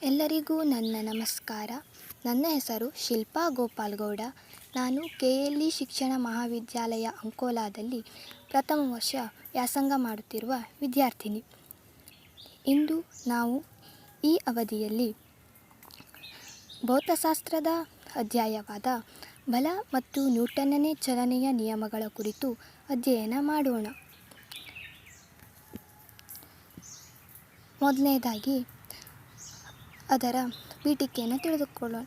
ಎಲ್ಲರಿಗೂ ನನ್ನ ನಮಸ್ಕಾರ. ನನ್ನ ಹೆಸರು ಶಿಲ್ಪಾ ಗೋಪಾಲ್ಗೌಡ. ನಾನು KLE ಶಿಕ್ಷಣ ಮಹಾವಿದ್ಯಾಲಯ ಅಂಕೋಲಾದಲ್ಲಿ ಪ್ರಥಮ ವರ್ಷ ವ್ಯಾಸಂಗ ಮಾಡುತ್ತಿರುವ ವಿದ್ಯಾರ್ಥಿನಿ. ಇಂದು ನಾವು ಈ ಅವಧಿಯಲ್ಲಿ ಭೌತಶಾಸ್ತ್ರದ ಅಧ್ಯಾಯವಾದ ಬಲ ಮತ್ತು ನ್ಯೂಟನ್ನನೇ ಚಲನೆಯ ನಿಯಮಗಳ ಕುರಿತು ಅಧ್ಯಯನ ಮಾಡೋಣ. ಮೊದಲನೇದಾಗಿ ಅದರ ಪೀಠಿಕೆಯನ್ನು ತಿಳಿದುಕೊಳ್ಳೋಣ.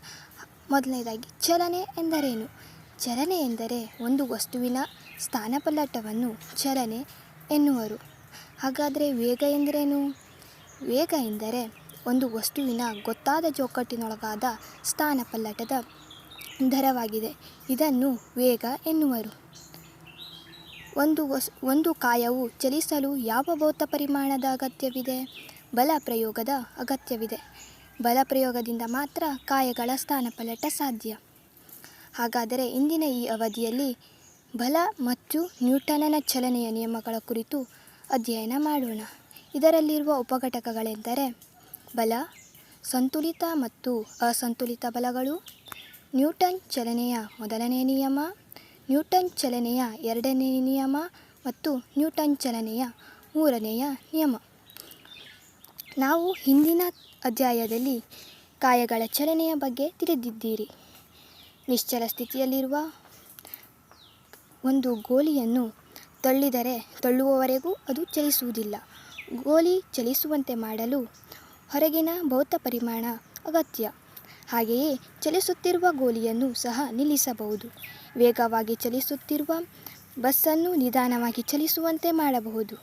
ಮೊದಲನೇದಾಗಿ ಚಲನೆ ಎಂದರೇನು? ಚಲನೆ ಎಂದರೆ ಒಂದು ವಸ್ತುವಿನ ಸ್ಥಾನಪಲ್ಲಟವನ್ನು ಚಲನೆ ಎನ್ನುವರು. ಹಾಗಾದರೆ ವೇಗ ಎಂದರೇನು? ವೇಗ ಎಂದರೆ ಒಂದು ವಸ್ತುವಿನ ಗೊತ್ತಾದ ಚೌಕಟ್ಟಿನೊಳಗಾದ ಸ್ಥಾನಪಲ್ಲಟದ ದರವಾಗಿದೆ. ಇದನ್ನು ವೇಗ ಎನ್ನುವರು. ಒಂದು ಕಾಯವು ಚಲಿಸಲು ಯಾವ ಭೌತ ಪರಿಮಾಣದ ಅಗತ್ಯವಿದೆ? ಬಲ ಪ್ರಯೋಗದ ಅಗತ್ಯವಿದೆ. ಬಲ ಪ್ರಯೋಗದಿಂದ ಮಾತ್ರ ಕಾಯಗಳ ಸ್ಥಾನಪಲ್ಲಟ ಸಾಧ್ಯ. ಹಾಗಾದರೆ ಇಂದಿನ ಈ ಅವಧಿಯಲ್ಲಿ ಬಲ ಮತ್ತು ನ್ಯೂಟನ್ನನ ಚಲನೆಯ ನಿಯಮಗಳ ಕುರಿತು ಅಧ್ಯಯನ ಮಾಡೋಣ. ಇದರಲ್ಲಿರುವ ಉಪಘಟಕಗಳೆಂದರೆ ಬಲ, ಸಂತುಲಿತ ಮತ್ತು ಅಸಂತುಲಿತ ಬಲಗಳು, ನ್ಯೂಟನ್ ಚಲನೆಯ ಮೊದಲನೆಯ ನಿಯಮ, ನ್ಯೂಟನ್ ಚಲನೆಯ ಎರಡನೆಯ ನಿಯಮ ಮತ್ತು ನ್ಯೂಟನ್ ಚಲನೆಯ ಮೂರನೆಯ ನಿಯಮ. ನಾವು ಹಿಂದಿನ ಅಧ್ಯಾಯದಲ್ಲಿ ಕಾಯಗಳ ಚಲನೆಯ ಬಗ್ಗೆ ತಿಳಿದಿದ್ದೀರಿ. ನಿಶ್ಚಲ ಸ್ಥಿತಿಯಲ್ಲಿರುವ ಒಂದು ಗೋಲಿಯನ್ನು ತಳ್ಳಿದರೆ ತಳ್ಳುವವರೆಗೂ ಅದು ಚಲಿಸುವುದಿಲ್ಲ. ಗೋಲಿ ಚಲಿಸುವಂತೆ ಮಾಡಲು ಹೊರಗಿನ ಭೌತ ಪರಿಮಾಣ ಅಗತ್ಯ. ಹಾಗೆಯೇ ಚಲಿಸುತ್ತಿರುವ ಗೋಲಿಯನ್ನು ಸಹ ನಿಲ್ಲಿಸಬಹುದು. ವೇಗವಾಗಿ ಚಲಿಸುತ್ತಿರುವ ಬಸ್ಸನ್ನು ನಿಧಾನವಾಗಿ ಚಲಿಸುವಂತೆ ಮಾಡಬಹುದು.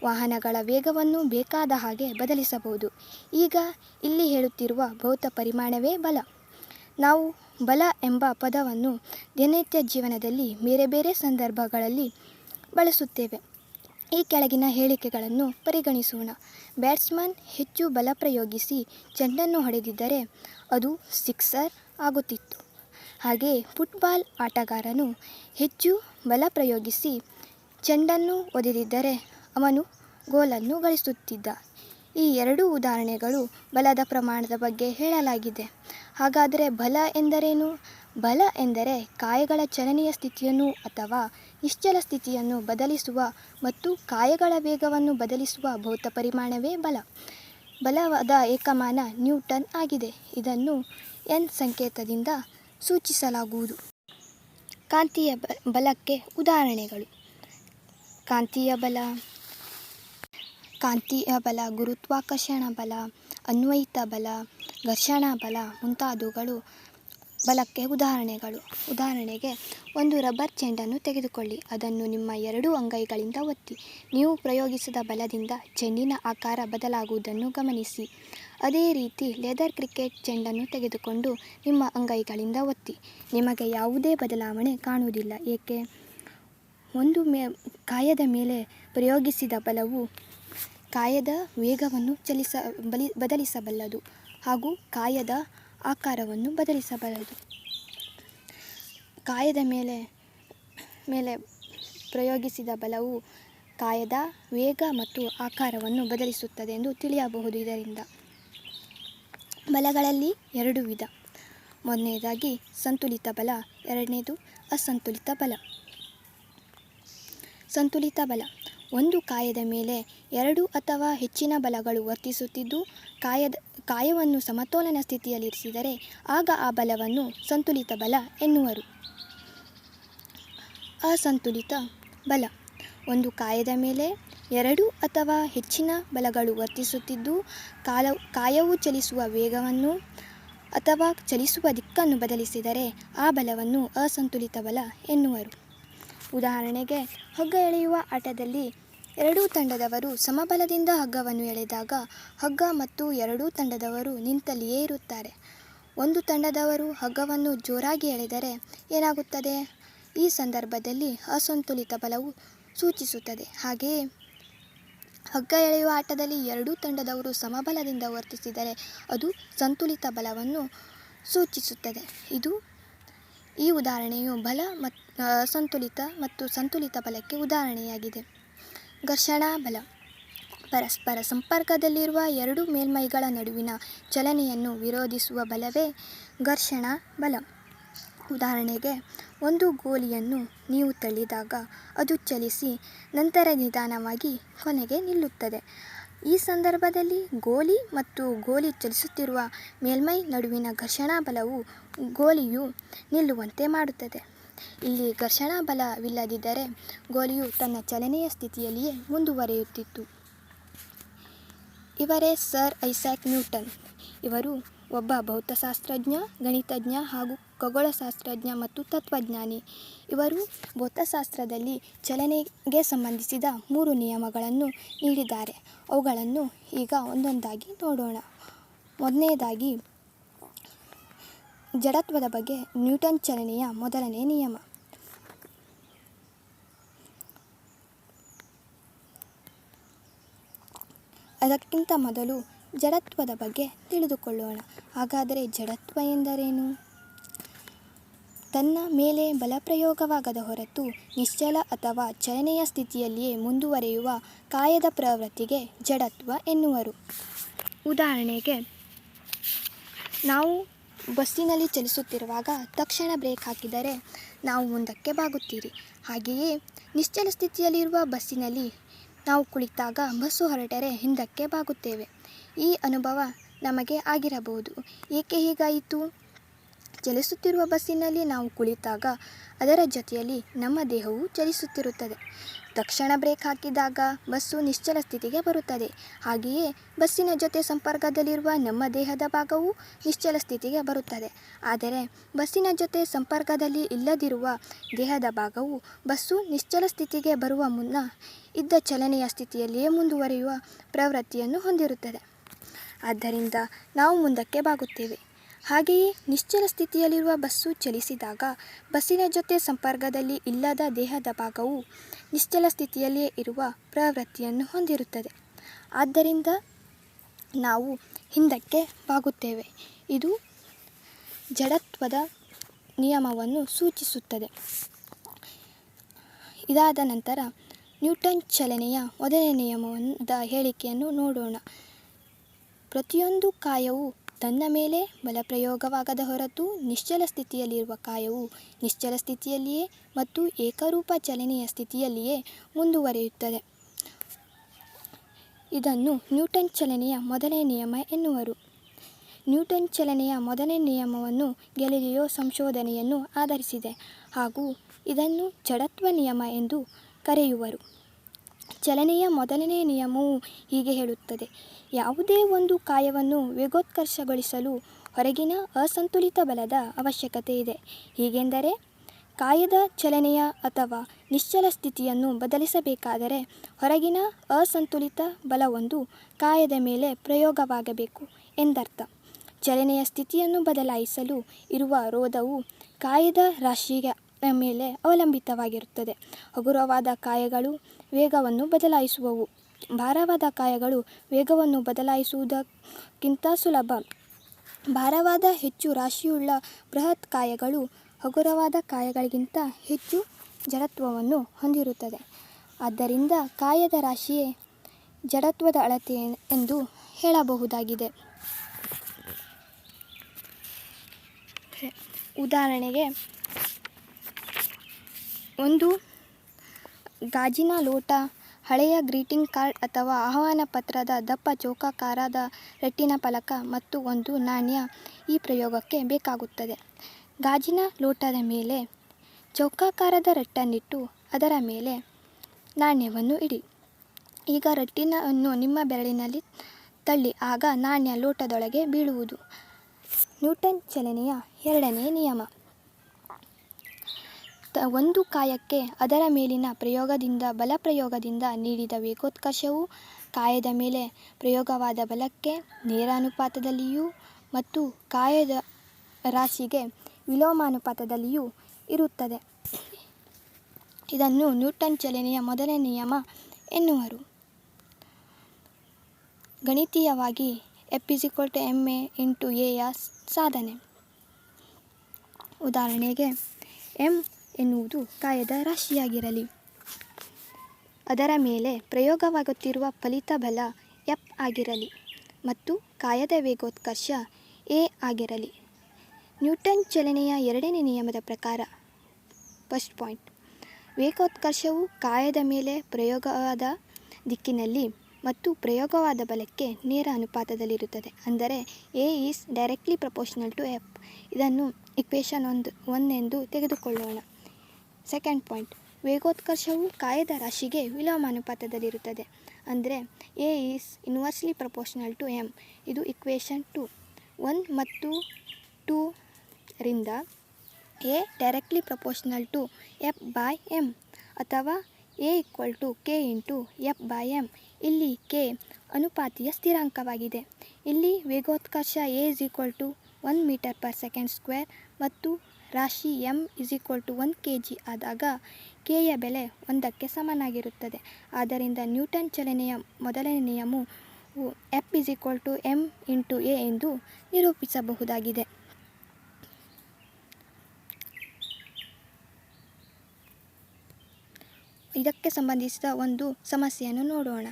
ವಾಹನಗಳ ವೇಗವನ್ನು ಬೇಕಾದ ಹಾಗೆ ಬದಲಿಸಬಹುದು. ಈಗ ಇಲ್ಲಿ ಹೇಳುತ್ತಿರುವ ಭೌತ ಪರಿಮಾಣವೇ ಬಲ. ನಾವು ಬಲ ಎಂಬ ಪದವನ್ನು ದಿನನಿತ್ಯ ಜೀವನದಲ್ಲಿ ಬೇರೆ ಬೇರೆ ಸಂದರ್ಭಗಳಲ್ಲಿ ಬಳಸುತ್ತೇವೆ. ಈ ಕೆಳಗಿನ ಹೇಳಿಕೆಗಳನ್ನು ಪರಿಗಣಿಸೋಣ. ಬ್ಯಾಟ್ಸ್ಮನ್ ಹೆಚ್ಚು ಬಲ ಪ್ರಯೋಗಿಸಿ ಚೆಂಡನ್ನು ಹೊಡೆದಿದ್ದರೆ ಅದು ಸಿಕ್ಸರ್ ಆಗುತ್ತಿತ್ತು. ಹಾಗೆಯೇ ಫುಟ್ಬಾಲ್ ಆಟಗಾರನು ಹೆಚ್ಚು ಬಲ ಪ್ರಯೋಗಿಸಿ ಚೆಂಡನ್ನು ಒದೆದಿದ್ದರೆ ಅವನು ಗೋಲನ್ನು ಗಳಿಸುತ್ತಿದ್ದ. ಈ ಎರಡೂ ಉದಾಹರಣೆಗಳು ಬಲದ ಪ್ರಮಾಣದ ಬಗ್ಗೆ ಹೇಳಲಾಗಿದೆ. ಹಾಗಾದರೆ ಬಲ ಎಂದರೇನು? ಬಲ ಎಂದರೆ ಕಾಯಗಳ ಚಲನೆಯ ಸ್ಥಿತಿಯನ್ನು ಅಥವಾ ನಿಶ್ಚಲ ಸ್ಥಿತಿಯನ್ನು ಬದಲಿಸುವ ಮತ್ತು ಕಾಯಗಳ ವೇಗವನ್ನು ಬದಲಿಸುವ ಭೌತ ಪರಿಮಾಣವೇ ಬಲ. ಬಲವಾದ ಏಕಮಾನ ನ್ಯೂಟನ್ ಆಗಿದೆ. ಇದನ್ನು N ಸಂಕೇತದಿಂದ ಸೂಚಿಸಲಾಗುವುದು. ಕಾಂತೀಯ ಬಲಕ್ಕೆ ಉದಾಹರಣೆಗಳು: ಕಾಂತೀಯ ಬಲ, ಗುರುತ್ವಾಕರ್ಷಣ ಬಲ, ಅನ್ವಯಿಕ ಬಲ, ಘರ್ಷಣಾ ಬಲ ಮುಂತಾದವುಗಳು ಬಲಕ್ಕೆ ಉದಾಹರಣೆಗಳು. ಉದಾಹರಣೆಗೆ, ಒಂದು ರಬ್ಬರ್ ಚೆಂಡನ್ನು ತೆಗೆದುಕೊಳ್ಳಿ. ಅದನ್ನು ನಿಮ್ಮ ಎರಡೂ ಅಂಗೈಗಳಿಂದ ಒತ್ತಿ. ನೀವು ಪ್ರಯೋಗಿಸಿದ ಬಲದಿಂದ ಚೆಂಡಿನ ಆಕಾರ ಬದಲಾಗುವುದನ್ನು ಗಮನಿಸಿ. ಅದೇ ರೀತಿ ಲೆದರ್ ಕ್ರಿಕೆಟ್ ಚೆಂಡನ್ನು ತೆಗೆದುಕೊಂಡು ನಿಮ್ಮ ಅಂಗೈಗಳಿಂದ ಒತ್ತಿ. ನಿಮಗೆ ಯಾವುದೇ ಬದಲಾವಣೆ ಕಾಣುವುದಿಲ್ಲ. ಏಕೆ? ಒಂದು ಕಾಯದ ಮೇಲೆ ಪ್ರಯೋಗಿಸಿದ ಬಲವು ಕಾಯದ ವೇಗವನ್ನು ಬದಲಿಸಬಲ್ಲದು ಹಾಗೂ ಕಾಯದ ಆಕಾರವನ್ನು ಬದಲಿಸಬಲ್ಲದು. ಕಾಯದ ಮೇಲೆ ಪ್ರಯೋಗಿಸಿದ ಬಲವು ಕಾಯದ ವೇಗ ಮತ್ತು ಆಕಾರವನ್ನು ಬದಲಿಸುತ್ತದೆ ಎಂದು ತಿಳಿಯಬಹುದು. ಇದರಿಂದ ಬಲಗಳಲ್ಲಿ ಎರಡು ವಿಧ. ಮೊದಲನೇದಾಗಿ ಸಂತುಲಿತ ಬಲ, ಎರಡನೇದು ಅಸಂತುಲಿತ ಬಲ. ಸಂತುಲಿತ ಬಲ: ಒಂದು ಕಾಯದ ಮೇಲೆ ಎರಡು ಅಥವಾ ಹೆಚ್ಚಿನ ಬಲಗಳು ವರ್ತಿಸುತ್ತಿದ್ದು ಕಾಯವನ್ನು ಸಮತೋಲನ ಸ್ಥಿತಿಯಲ್ಲಿರಿಸಿದರೆ ಆಗ ಆ ಬಲವನ್ನು ಸಂತುಲಿತ ಬಲ ಎನ್ನುವರು. ಅಸಂತುಲಿತ ಬಲ: ಒಂದು ಕಾಯದ ಮೇಲೆ ಎರಡು ಅಥವಾ ಹೆಚ್ಚಿನ ಬಲಗಳು ವರ್ತಿಸುತ್ತಿದ್ದು ಕಾಯವು ಚಲಿಸುವ ವೇಗವನ್ನು ಅಥವಾ ಚಲಿಸುವ ದಿಕ್ಕನ್ನು ಬದಲಿಸಿದರೆ ಆ ಬಲವನ್ನು ಅಸಂತುಲಿತ ಬಲ ಎನ್ನುವರು. ಉದಾಹರಣೆಗೆ, ಹಗ್ಗ ಎಳೆಯುವ ಆಟದಲ್ಲಿ ಎರಡೂ ತಂಡದವರು ಸಮಬಲದಿಂದ ಹಗ್ಗವನ್ನು ಎಳೆದಾಗ ಹಗ್ಗ ಮತ್ತು ಎರಡೂ ತಂಡದವರು ನಿಂತಲ್ಲಿಯೇ ಇರುತ್ತಾರೆ. ಒಂದು ತಂಡದವರು ಹಗ್ಗವನ್ನು ಜೋರಾಗಿ ಎಳೆದರೆ ಏನಾಗುತ್ತದೆ? ಈ ಸಂದರ್ಭದಲ್ಲಿ ಅಸಂತುಲಿತ ಬಲವು ಸೂಚಿಸುತ್ತದೆ. ಹಾಗೆಯೇ ಹಗ್ಗ ಎಳೆಯುವ ಆಟದಲ್ಲಿ ಎರಡೂ ತಂಡದವರು ಸಮಬಲದಿಂದ ವರ್ತಿಸಿದರೆ ಅದು ಸಂತುಲಿತ ಬಲವನ್ನು ಸೂಚಿಸುತ್ತದೆ. ಈ ಉದಾಹರಣೆಯು ಬಲ ಅಸಂತುಲಿತ ಮತ್ತು ಸಂತುಲಿತ ಬಲಕ್ಕೆ ಉದಾಹರಣೆಯಾಗಿದೆ. ಘರ್ಷಣಾ ಬಲ: ಪರಸ್ಪರ ಸಂಪರ್ಕದಲ್ಲಿರುವ ಎರಡು ಮೇಲ್ಮೈಗಳ ನಡುವಿನ ಚಲನೆಯನ್ನು ವಿರೋಧಿಸುವ ಬಲವೇ ಘರ್ಷಣ ಬಲ. ಉದಾಹರಣೆಗೆ, ಒಂದು ಗೋಲಿಯನ್ನು ನೀವು ತಳ್ಳಿದಾಗ ಅದು ಚಲಿಸಿ ನಂತರ ನಿಧಾನವಾಗಿ ಕೊನೆಗೆ ನಿಲ್ಲುತ್ತದೆ. ಈ ಸಂದರ್ಭದಲ್ಲಿ ಗೋಲಿ ಮತ್ತು ಗೋಲಿ ಚಲಿಸುತ್ತಿರುವ ಮೇಲ್ಮೈ ನಡುವಿನ ಘರ್ಷಣಾ ಬಲವು ಗೋಲಿಯು ನಿಲ್ಲುವಂತೆ ಮಾಡುತ್ತದೆ. ಇಲ್ಲಿ ಘರ್ಷಣಾ ಬಲವಿಲ್ಲದಿದ್ದರೆ ಗೋಲಿಯು ತನ್ನ ಚಲನೆಯ ಸ್ಥಿತಿಯಲ್ಲಿಯೇ ಮುಂದುವರಿಯುತ್ತಿತ್ತು. ಇವರೇ ಸರ್ ಐಸಾಕ್ ನ್ಯೂಟನ್. ಇವರು ಒಬ್ಬ ಭೌತಶಾಸ್ತ್ರಜ್ಞ, ಗಣಿತಜ್ಞ ಹಾಗೂ ಖಗೋಳಶಾಸ್ತ್ರಜ್ಞ ಮತ್ತು ತತ್ವಜ್ಞಾನಿ. ಇವರು ಭೌತಶಾಸ್ತ್ರದಲ್ಲಿ ಚಲನೆಗೆ ಸಂಬಂಧಿಸಿದ 3 ನಿಯಮಗಳನ್ನು ನೀಡಿದ್ದಾರೆ. ಅವುಗಳನ್ನು ಈಗ ಒಂದೊಂದಾಗಿ ನೋಡೋಣ. ಮೊದಲನೆಯದಾಗಿ ಜಡತ್ವದ ಬಗ್ಗೆ ನ್ಯೂಟನ್ ಚಲನೆಯ ಮೊದಲನೇ ನಿಯಮ. ಅದಕ್ಕಿಂತ ಮೊದಲು ಜಡತ್ವದ ಬಗ್ಗೆ ತಿಳಿದುಕೊಳ್ಳೋಣ. ಹಾಗಾದರೆ ಜಡತ್ವ ಎಂದರೇನು? ತನ್ನ ಮೇಲೆ ಬಲಪ್ರಯೋಗವಾಗದ ಹೊರತು ನಿಶ್ಚಲ ಅಥವಾ ಚಲನೆಯ ಸ್ಥಿತಿಯಲ್ಲಿಯೇ ಮುಂದುವರಿಯುವ ಕಾಯದ ಪ್ರವೃತ್ತಿಗೆ ಜಡತ್ವ ಎನ್ನುವರು. ಉದಾಹರಣೆಗೆ, ನಾವು ಬಸ್ಸಿನಲ್ಲಿ ಚಲಿಸುತ್ತಿರುವಾಗ ತಕ್ಷಣ ಬ್ರೇಕ್ ಹಾಕಿದರೆ ನಾವು ಮುಂದಕ್ಕೆ ಬಾಗುತ್ತೀರಿ. ಹಾಗೆಯೇ ನಿಶ್ಚಲ ಸ್ಥಿತಿಯಲ್ಲಿರುವ ಬಸ್ಸಿನಲ್ಲಿ ನಾವು ಕುಳಿತಾಗ ಬಸ್ಸು ಹೊರಟರೆ ಹಿಂದಕ್ಕೆ ಬಾಗುತ್ತೇವೆ. ಈ ಅನುಭವ ನಮಗೆ ಆಗಿರಬಹುದು. ಏಕೆ ಹೀಗಾಯಿತು? ಚಲಿಸುತ್ತಿರುವ ಬಸ್ಸಿನಲ್ಲಿ ನಾವು ಕುಳಿತಾಗ ಅದರ ಜೊತೆಯಲ್ಲಿ ನಮ್ಮ ದೇಹವು ಚಲಿಸುತ್ತಿರುತ್ತದೆ. ತಕ್ಷಣ ಬ್ರೇಕ್ ಹಾಕಿದಾಗ ಬಸ್ಸು ನಿಶ್ಚಲ ಸ್ಥಿತಿಗೆ ಬರುತ್ತದೆ. ಹಾಗೆಯೇ ಬಸ್ಸಿನ ಜೊತೆ ಸಂಪರ್ಕದಲ್ಲಿರುವ ನಮ್ಮ ದೇಹದ ಭಾಗವು ನಿಶ್ಚಲ ಸ್ಥಿತಿಗೆ ಬರುತ್ತದೆ. ಆದರೆ ಬಸ್ಸಿನ ಜೊತೆ ಸಂಪರ್ಕದಲ್ಲಿ ಇಲ್ಲದಿರುವ ದೇಹದ ಭಾಗವು ಬಸ್ಸು ನಿಶ್ಚಲ ಸ್ಥಿತಿಗೆ ಬರುವ ಮುನ್ನ ಇದ್ದ ಚಲನೆಯ ಸ್ಥಿತಿಯಲ್ಲಿಯೇ ಮುಂದುವರಿಯುವ ಪ್ರವೃತ್ತಿಯನ್ನು ಹೊಂದಿರುತ್ತದೆ. ಆದ್ದರಿಂದ ನಾವು ಮುಂದಕ್ಕೆ ಬಾಗುತ್ತೇವೆ. ಹಾಗೆಯೇ ನಿಶ್ಚಲ ಸ್ಥಿತಿಯಲ್ಲಿರುವ ಬಸ್ಸು ಚಲಿಸಿದಾಗ ಬಸ್ಸಿನ ಜೊತೆ ಸಂಪರ್ಕದಲ್ಲಿ ಇಲ್ಲದ ದೇಹದ ಭಾಗವು ನಿಶ್ಚಲ ಸ್ಥಿತಿಯಲ್ಲಿಯೇ ಇರುವ ಪ್ರವೃತ್ತಿಯನ್ನು ಹೊಂದಿರುತ್ತದೆ. ಆದ್ದರಿಂದ ನಾವು ಹಿಂದಕ್ಕೆ ಬಾಗುತ್ತೇವೆ. ಇದು ಜಡತ್ವದ ನಿಯಮವನ್ನು ಸೂಚಿಸುತ್ತದೆ. ಇದಾದ ನಂತರ ನ್ಯೂಟನ್ ಚಲನೆಯ ಮೊದಲನೇ ನಿಯಮದ ಹೇಳಿಕೆಯನ್ನು ನೋಡೋಣ. ಪ್ರತಿಯೊಂದು ಕಾಯವು ತನ್ನ ಮೇಲೆ ಬಲಪ್ರಯೋಗವಾಗದ ಹೊರತು ನಿಶ್ಚಲ ಸ್ಥಿತಿಯಲ್ಲಿರುವ ಕಾಯವು ನಿಶ್ಚಲ ಸ್ಥಿತಿಯಲ್ಲಿಯೇ ಮತ್ತು ಏಕರೂಪ ಚಲನೆಯ ಸ್ಥಿತಿಯಲ್ಲಿಯೇ ಮುಂದುವರಿಯುತ್ತದೆ. ಇದನ್ನು ನ್ಯೂಟನ್ ಚಲನೆಯ ಮೊದಲನೇ ನಿಯಮ ಎನ್ನುವರು. ನ್ಯೂಟನ್ ಚಲನೆಯ ಮೊದಲನೇ ನಿಯಮವನ್ನು ಗ್ಯಾಲಿಲಿಯೋ ಸಂಶೋಧನೆಯನ್ನು ಆಧರಿಸಿದೆ ಹಾಗೂ ಇದನ್ನು ಜಡತ್ವ ನಿಯಮ ಎಂದು ಕರೆಯುವರು. ಚಲನೆಯ ಮೊದಲನೇ ನಿಯಮವು ಹೀಗೆ ಹೇಳುತ್ತದೆ: ಯಾವುದೇ ಒಂದು ಕಾಯವನ್ನು ವೇಗೋತ್ಕರ್ಷಗೊಳಿಸಲು ಹೊರಗಿನ ಅಸಂತುಲಿತ ಬಲದ ಅವಶ್ಯಕತೆ ಇದೆ. ಹೀಗೆಂದರೆ, ಕಾಯದ ಚಲನೆಯ ಅಥವಾ ನಿಶ್ಚಲ ಸ್ಥಿತಿಯನ್ನು ಬದಲಿಸಬೇಕಾದರೆ ಹೊರಗಿನ ಅಸಂತುಲಿತ ಬಲವೊಂದು ಕಾಯದ ಮೇಲೆ ಪ್ರಯೋಗವಾಗಬೇಕು ಎಂದರ್ಥ. ಚಲನೆಯ ಸ್ಥಿತಿಯನ್ನು ಬದಲಾಯಿಸಲು ಇರುವ ರೋಧವು ಕಾಯದ ರಾಶಿಯ ಮೇಲೆ ಅವಲಂಬಿತವಾಗಿರುತ್ತದೆ. ಹಗುರವಾದ ಕಾಯಗಳು ವೇಗವನ್ನು ಬದಲಾಯಿಸುವವು. ಭಾರವಾದ ಕಾಯಗಳು ವೇಗವನ್ನು ಬದಲಾಯಿಸುವುದಕ್ಕಿಂತ ಸುಲಭ. ಭಾರವಾದ ಹೆಚ್ಚು ರಾಶಿಯುಳ್ಳ ಬೃಹತ್ ಕಾಯಗಳು ಹಗುರವಾದ ಕಾಯಗಳಿಗಿಂತ ಹೆಚ್ಚು ಜಡತ್ವವನ್ನು ಹೊಂದಿರುತ್ತದೆ. ಆದ್ದರಿಂದ ಕಾಯದ ರಾಶಿಯೇ ಜಡತ್ವದ ಅಳತೆ ಎಂದು ಹೇಳಬಹುದಾಗಿದೆ. ಉದಾಹರಣೆಗೆ, ಒಂದು ಗಾಜಿನ ಲೋಟ, ಹಳೆಯ ಗ್ರೀಟಿಂಗ್ ಕಾರ್ಡ್ ಅಥವಾ ಆಹ್ವಾನ ಪತ್ರದ ದಪ್ಪ ಚೌಕಾಕಾರದ ರಟ್ಟಿನ ಫಲಕ ಮತ್ತು ಒಂದು ನಾಣ್ಯ ಈ ಪ್ರಯೋಗಕ್ಕೆ ಬೇಕಾಗುತ್ತದೆ. ಗಾಜಿನ ಲೋಟದ ಮೇಲೆ ಚೌಕಾಕಾರದ ರಟ್ಟನ್ನಿಟ್ಟು ಅದರ ಮೇಲೆ ನಾಣ್ಯವನ್ನು ಇಡಿ. ಈಗ ರಟ್ಟಿನವನ್ನು ನಿಮ್ಮ ಬೆರಳಿನಲ್ಲಿ ತಳ್ಳಿ, ಆಗ ನಾಣ್ಯ ಲೋಟದೊಳಗೆ ಬೀಳುವುದು. ನ್ಯೂಟನ್ ಚಲನೆಯ ಎರಡನೇ ನಿಯಮ. ಒಂದು ಕಾಯಕ್ಕೆ ಅದರ ಮೇಲಿನ ಬಲಪ್ರಯೋಗದಿಂದ ನೀಡಿದ ವೇಗೋತ್ಕರ್ಷವು ಕಾಯದ ಮೇಲೆ ಪ್ರಯೋಗವಾದ ಬಲಕ್ಕೆ ನೇರ ಅನುಪಾತದಲ್ಲಿಯೂ ಮತ್ತು ಕಾಯದ ರಾಶಿಗೆ ವಿಲೋಮಾನುಪಾತದಲ್ಲಿಯೂ ಇರುತ್ತದೆ. ಇದನ್ನು ನ್ಯೂಟನ್ ಚಲನೆಯ ಮೊದಲನೇ ನಿಯಮ ಎನ್ನುವರು. ಗಣಿತೀಯವಾಗಿ F=ma ಯ ಸಾಧನೆ. ಉದಾಹರಣೆಗೆ, m ಎನ್ನುವುದು ಕಾಯದ ರಾಶಿಯಾಗಿರಲಿ. ಅದರ ಮೇಲೆ ಪ್ರಯೋಗವಾಗುತ್ತಿರುವ ಫಲಿತ ಬಲ ಎಫ್ ಆಗಿರಲಿ ಮತ್ತು ಕಾಯದ ವೇಗೋತ್ಕರ್ಷ ಎ ಆಗಿರಲಿ. ನ್ಯೂಟನ್ ಚಲನೆಯ ಎರಡನೇ ನಿಯಮದ ಪ್ರಕಾರ ಫಸ್ಟ್ ಪಾಯಿಂಟ್, ವೇಗೋತ್ಕರ್ಷವು ಕಾಯದ ಮೇಲೆ ಪ್ರಯೋಗವಾದ ದಿಕ್ಕಿನಲ್ಲಿ ಮತ್ತು ಪ್ರಯೋಗವಾದ ಬಲಕ್ಕೆ ನೇರ ಅನುಪಾತದಲ್ಲಿರುತ್ತದೆ. ಅಂದರೆ a is directly proportional to F. ಇದನ್ನು ಇಕ್ವೇಷನ್ 1 ಎಂದು ತೆಗೆದುಕೊಳ್ಳೋಣ. ಸೆಕೆಂಡ್ ಪಾಯಿಂಟ್, ವೇಗೋತ್ಕರ್ಷವು ಕಾಯದ ರಾಶಿಗೆ ವಿಲೋಮಾನುಪಾತದಲ್ಲಿರುತ್ತದೆ. ಅಂದರೆ a is inversely proportional to m. ಇದು ಇಕ್ವೇಷನ್ 2. 1 ಮತ್ತು 2 ರಿಂದ a directly proportional to f by m ಅಥವಾ a equal to k into f by m. ಇಲ್ಲಿ ಕೆ ಅನುಪಾತೀಯ ಸ್ಥಿರಾಂಕವಾಗಿದೆ. ಇಲ್ಲಿ ವೇಗೋತ್ಕರ್ಷ a is equal to 1 metre per second square ಮತ್ತು ರಾಶಿ m is equal to 1 kg ಆದಾಗ ಕೆಯ ಬೆಲೆ 1ಕ್ಕೆ ಸಮನಾಗಿರುತ್ತದೆ. ಆದ್ದರಿಂದ ನ್ಯೂಟನ್ ಚಲನೆಯ ಮೊದಲನೇ ನಿಯಮವು F is equal to m into a ಎಂದು ನಿರೂಪಿಸಬಹುದಾಗಿದೆ. ಇದಕ್ಕೆ ಸಂಬಂಧಿಸಿದ ಒಂದು ಸಮಸ್ಯೆಯನ್ನು ನೋಡೋಣ.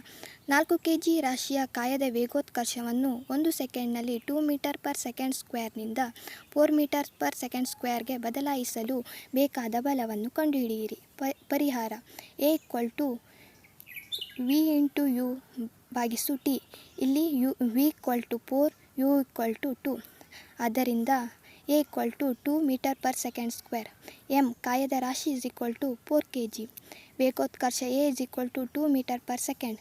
4 kg ರಾಶಿಯ ಕಾಯದ ವೇಗೋತ್ಕರ್ಷವನ್ನು 1 ಸೆಕೆಂಡ್ನಲ್ಲಿ 2 ಮೀಟರ್ ಪರ್ ಸೆಕೆಂಡ್ ಸ್ಕ್ವೇರ್ನಿಂದ 4 ಮೀಟರ್ ಪರ್ ಸೆಕೆಂಡ್ ಸ್ಕ್ವೇರ್ಗೆ ಬದಲಾಯಿಸಲು ಬೇಕಾದ ಬಲವನ್ನು ಕಂಡುಹಿಡಿಯಿರಿ. ಪರಿಹಾರ: a equal to v into u ಭಾಗಿಸು ಟಿ. ಇಲ್ಲಿ v equal to 4, u equal to 2. ಆದ್ದರಿಂದ a equal to 2 metre per second square. M ಕಾಯದ ರಾಶಿ ಇಸ್ ಈಕ್ವಲ್ ಟು 4 kg. ವೇಗೋತ್ಕರ್ಷ a is equal to 2 metre per second.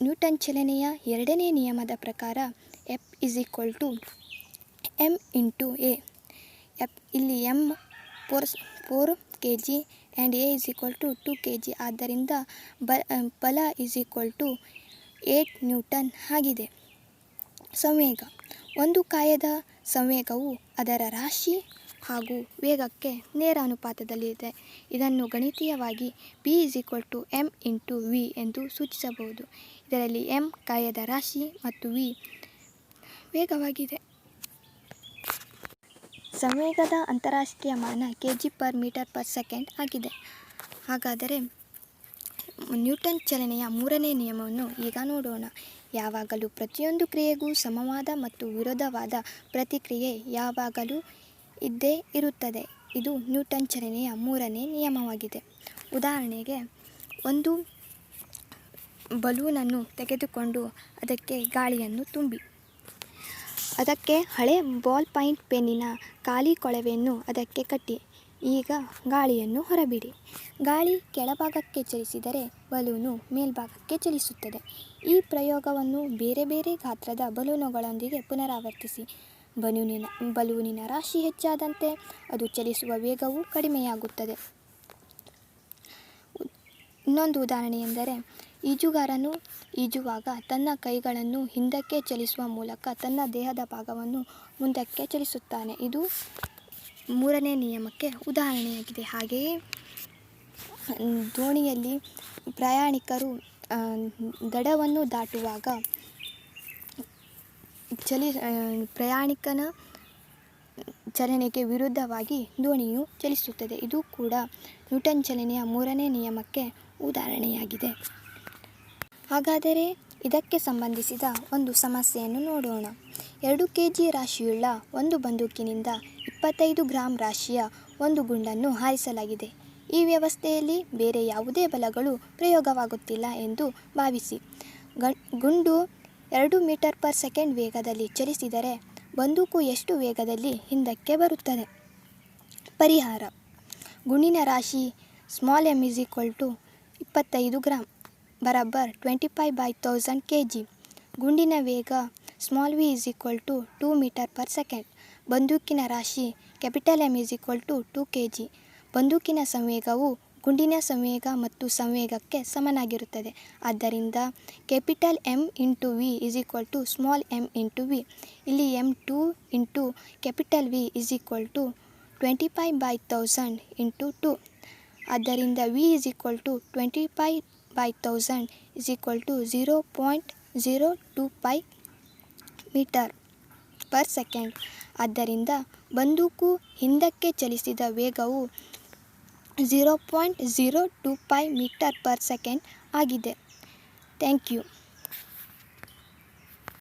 Newton ಚಲನೆಯ ಎರಡನೇ ನಿಯಮದ ಪ್ರಕಾರ F is equal to m into a. ಇಲ್ಲಿ m 4 kg and a is equal to 2 kg. ಆದ್ದರಿಂದ ಬಲ ಇಸ್ ಈಕ್ವಲ್ ಟು 8 ನ್ಯೂಟನ್ ಆಗಿದೆ. ಸಂವೇಗ: ಒಂದು ಕಾಯದ ಸಂವೇಗವು ಅದರ ರಾಶಿ ಹಾಗೂ ವೇಗಕ್ಕೆ ನೇರ ಅನುಪಾತದಲ್ಲಿದೆ. ಇದನ್ನು ಗಣಿತೀಯವಾಗಿ p is equal to m into v ಎಂದು ಸೂಚಿಸಬಹುದು. ಇದರಲ್ಲಿ ಎಮ್ ಕಾಯದ ರಾಶಿ ಮತ್ತು ವಿ ವೇಗವಾಗಿದೆ. ಸಂವೇಗದ ಅಂತಾರಾಷ್ಟ್ರೀಯ ಮಾನ kg/m/s ಆಗಿದೆ. ಹಾಗಾದರೆ ನ್ಯೂಟನ್ ಚಲನೆಯ ಮೂರನೇ ನಿಯಮವನ್ನು ಈಗ ನೋಡೋಣ. ಯಾವಾಗಲೂ ಪ್ರತಿಯೊಂದು ಕ್ರಿಯೆಗೂ ಸಮವಾದ ಮತ್ತು ವಿರೋಧವಾದ ಪ್ರತಿಕ್ರಿಯೆ ಯಾವಾಗಲೂ ಇದ್ದೇ ಇರುತ್ತದೆ. ಇದು ನ್ಯೂಟನ್ ಚಲನೆಯ ಮೂರನೇ ನಿಯಮವಾಗಿದೆ. ಉದಾಹರಣೆಗೆ, ಒಂದು ಬಲೂನನ್ನು ತೆಗೆದುಕೊಂಡು ಅದಕ್ಕೆ ಗಾಳಿಯನ್ನು ತುಂಬಿ, ಅದಕ್ಕೆ ಹಳೆ ಬಾಲ್ ಪಾಯಿಂಟ್ ಪೆನ್ನಿನ ಖಾಲಿ ಕೊಳವೆಯನ್ನು ಅದಕ್ಕೆ ಕಟ್ಟಿ, ಈಗ ಗಾಳಿಯನ್ನು ಹೊರಬಿಡಿ. ಗಾಳಿ ಕೆಳಭಾಗಕ್ಕೆ ಚಲಿಸಿದರೆ ಬಲೂನು ಮೇಲ್ಭಾಗಕ್ಕೆ ಚಲಿಸುತ್ತದೆ. ಈ ಪ್ರಯೋಗವನ್ನು ಬೇರೆ ಬೇರೆ ಗಾತ್ರದ ಬಲೂನುಗಳೊಂದಿಗೆ ಪುನರಾವರ್ತಿಸಿ. ಬಲೂನಿನ ರಾಶಿ ಹೆಚ್ಚಾದಂತೆ ಅದು ಚಲಿಸುವ ವೇಗವು ಕಡಿಮೆಯಾಗುತ್ತದೆ. ಇನ್ನೊಂದು ಉದಾಹರಣೆ ಎಂದರೆ, ಈಜುಗಾರನು ಈಜುವಾಗ ತನ್ನ ಕೈಗಳನ್ನು ಹಿಂದಕ್ಕೆ ಚಲಿಸುವ ಮೂಲಕ ತನ್ನ ದೇಹದ ಭಾಗವನ್ನು ಮುಂದಕ್ಕೆ ಚಲಿಸುತ್ತಾನೆ. ಇದು ಮೂರನೇ ನಿಯಮಕ್ಕೆ ಉದಾಹರಣೆಯಾಗಿದೆ. ಹಾಗೆಯೇ ದೋಣಿಯಲ್ಲಿ ಪ್ರಯಾಣಿಕರು ದಡವನ್ನು ದಾಟುವಾಗ ಪ್ರಯಾಣಿಕನ ಚಲನೆಗೆ ವಿರುದ್ಧವಾಗಿ ದೋಣಿಯು ಚಲಿಸುತ್ತದೆ. ಇದು ಕೂಡ ನ್ಯೂಟನ್ ಚಲನೆಯ ಮೂರನೇ ನಿಯಮಕ್ಕೆ ಉದಾಹರಣೆಯಾಗಿದೆ. ಹಾಗಾದರೆ ಇದಕ್ಕೆ ಸಂಬಂಧಿಸಿದ ಒಂದು ಸಮಸ್ಯೆಯನ್ನು ನೋಡೋಣ. 2 kg ರಾಶಿಯುಳ್ಳ ಒಂದು ಬಂದೂಕಿನಿಂದ 25 ಗ್ರಾಂ ರಾಶಿಯ ಒಂದು ಗುಂಡನ್ನು ಹಾರಿಸಲಾಗಿದೆ. ಈ ವ್ಯವಸ್ಥೆಯಲ್ಲಿ ಬೇರೆ ಯಾವುದೇ ಬಲಗಳು ಪ್ರಯೋಗವಾಗುತ್ತಿಲ್ಲ ಎಂದು ಭಾವಿಸಿ. ಗುಂಡು 2 ಮೀಟರ್ ಪರ್ ಸೆಕೆಂಡ್ ವೇಗದಲ್ಲಿ ಚಲಿಸಿದರೆ ಬಂದೂಕು ಎಷ್ಟು ವೇಗದಲ್ಲಿ ಹಿಂದಕ್ಕೆ ಬರುತ್ತದೆ? ಪರಿಹಾರ: ಗುಂಡಿನ ರಾಶಿ m is equal to 25 gram ಬರಾಬರ್ 25/1000 kg. ಗುಂಡಿನ ವೇಗ v is equal to 2 metre per second. ಬಂದೂಕಿನ ರಾಶಿ M is equal to 2 kg. ಬಂದೂಕಿನ ಸಂವೇಗವು ಗುಂಡಿನ ಸಂವೇಗ ಮತ್ತು ಸಂವೇಗಕ್ಕೆ ಸಮನಾಗಿರುತ್ತದೆ. ಆದ್ದರಿಂದ M into v is equal to m into v. ಇಲ್ಲಿ m2 into V is equal to 25/1000 into 2. ಆದ್ದರಿಂದ v is equal to 25/1000 is equal to 0.025 metre per second. ಆದ್ದರಿಂದ ಬಂದೂಕು ಹಿಂದಕ್ಕೆ ಚಲಿಸಿದ ವೇಗವು 0.025 ಮೀಟರ್ ಪರ್ ಸೆಕೆಂಡ್ ಆಗಿದೆ. Thank you.